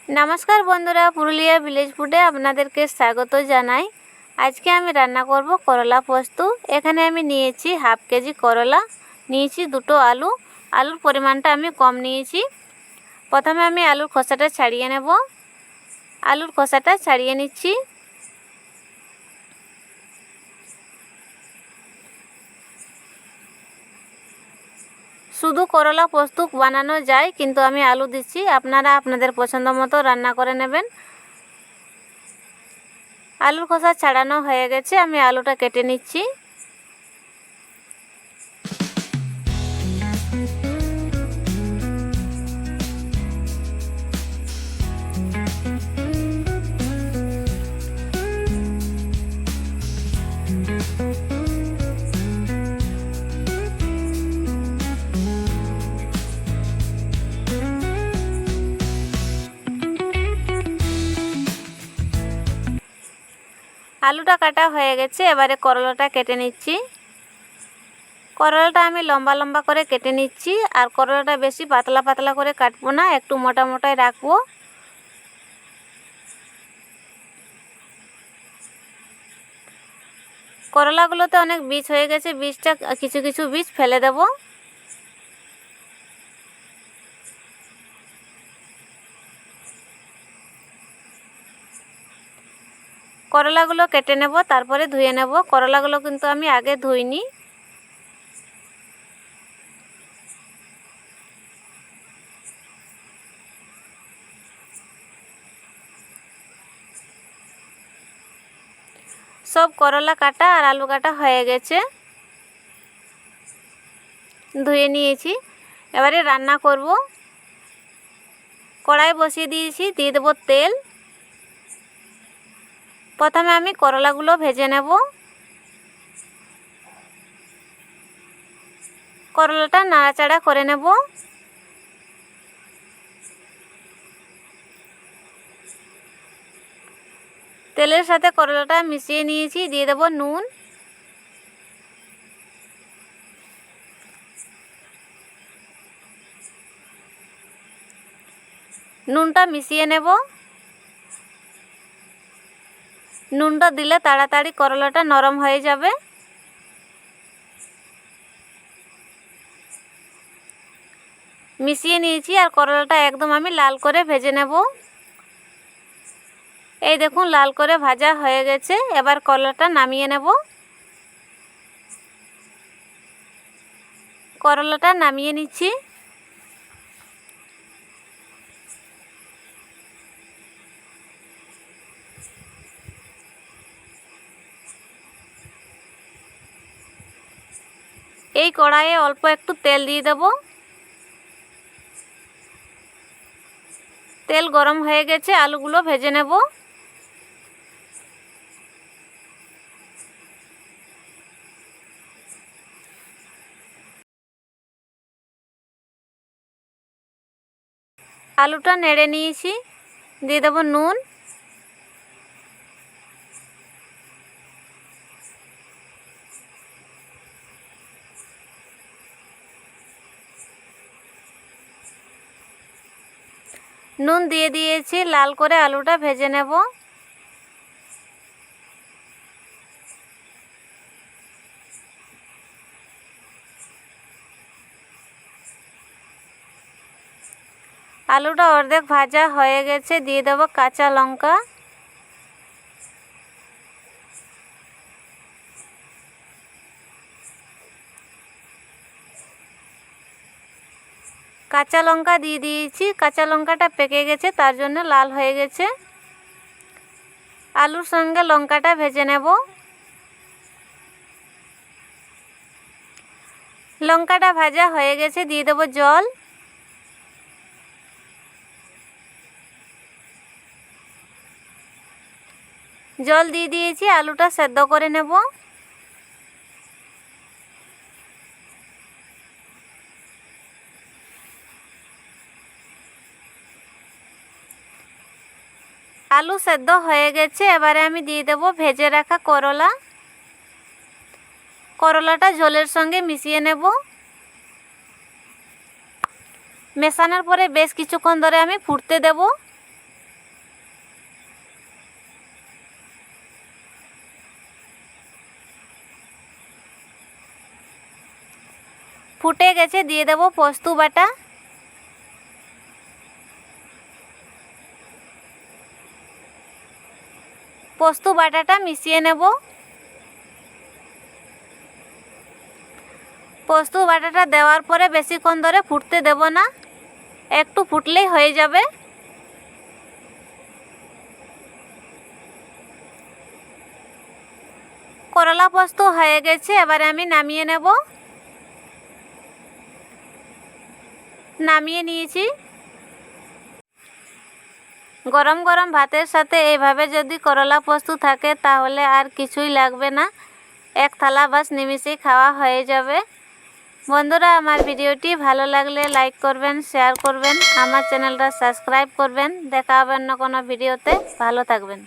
नमस्कार बंधुरा पुरुलिया विलेज फुडे आपनादेरके स्वागत जानाई। आज के आमी रान्ना करब करला पोस्त। एखाने आमी नियेछि हाफ केजी करला, नियेछि दुटो आलू। आलुर परिमाणटा आमी कम नियेछि। प्रथमे आमी आलुर खोसाटा छाड़िये नेब। आलुर खोसाटा छाड़िये निচ্ছি। শুধু করলা পোস্ত বানানো যায়, কিন্তু আমি আলু দিচ্ছি। আপনারা আপনাদের পছন্দ মতো রান্না করে নেবেন। আলুর খোসা ছাড়ানো হয়ে গেছে, আমি আলুটা কেটে নিচ্ছি। आलूटा काटा হয়ে গেছে, এবারে করলাটা কেটে নিচ্ছি। করলাটা আমি লম্বা লম্বা করে কেটে নিচ্ছি, আর করলাটা বেশি পাতলা পাতলা করে কাটবো না, একটু মোটা মোটাই রাখবো। করলাগুলোতে অনেক বীজ হয়ে গেছে, বীজটা কিছু কিছু বীজ ফেলে দেব। করলাগুলো কেটে নেব, তারপরে ধুয়ে নেব। করলাগুলো কিন্তু আমি আগে ধুইনি। সব করলা কাটা আর আলু কাটা হয়ে গেছে, ধুয়ে নিয়েছি। এবারে রান্না করব। কড়াই বসিয়ে দিয়েছি, দিয়ে দেব তেল। প্রথমে আমি করলাগুলো ভেজে নেব। করলাটা নাড়াচাড়া করে নেব। তেলের সাথে করলাটা মিশিয়ে নিয়েছি, দিয়ে দেব নুন। নুনটা মিশিয়ে নেব। নুনটা দিলে তাড়াতাড়ি করলাটা নরম হয়ে যাবে। মিশিয়ে নিয়েছি, আর করলাটা একদম আমি লাল করে ভেজে নেব। এই দেখুন লাল করে ভাজা হয়ে গেছে। এবার করলাটা নামিয়ে নেব। করলাটা নামিয়ে নিচ্ছি। এই কড়াইয়ে অল্প একটু তেল দিয়ে দেব। তেল গরম হয়ে গেছে, আলুগুলো ভেজে নেব। আলুটা নেড়ে নিয়েছি, দিয়ে দেব নুন। নুন দিয়ে দিয়েছি, লাল করে আলুটা ভেজে নেব। আলুটা অর্ধেক ভাজা হয়ে গেছে, দিয়ে দেব কাঁচা লঙ্কা। কাঁচা লঙ্কা দিয়ে দিয়েছি, কাঁচা লঙ্কাটা পেকে গেছে, তার জন্য লাল হয়ে গেছে। আলুর সঙ্গে লঙ্কাটা ভেজে নেব। লঙ্কাটা ভাজা হয়ে গেছে, দিয়ে দেব জল। জল দিয়ে দিয়েছি, আলুটা সেদ্ধ করে নেব। আলু সেদ্ধ হয়ে গেছে, এবারে আমি দিয়ে দেব ভেজে রাখা করলা। করলাটা ঝোলের সঙ্গে মিশিয়ে নেব। মেশানোর পরে বেশ কিছুক্ষণ ধরে আমি ফুটতে দেব। ফুটে গেছে, দিয়ে দেব পোস্ত বাটা। পোস্ত বাটাটা মিশিয়ে নেব। পোস্ত বাটাটা দেওয়ার পরে বেশিক্ষণ ধরে ফুটতে দেব না, একটু ফুটলেই হয়ে যাবে। করলা পোস্ত হয়ে গেছে, এবারে আমি নামিয়ে নেব। নামিয়ে নিয়েছি। গরম গরম ভাতের সাথে এইভাবে যদি করলা পোস্ত থাকে তাহলে আর কিছুই লাগবে না, এক থালা বাস নিমিষেই খাওয়া হয়ে যাবে। বন্ধুরা, আমার ভিডিওটি ভালো লাগলে লাইক করবেন, শেয়ার করবেন, আমার চ্যানেলটা সাবস্ক্রাইব করবেন। দেখা হবে অন্য কোনো ভিডিওতে। ভালো থাকবেন।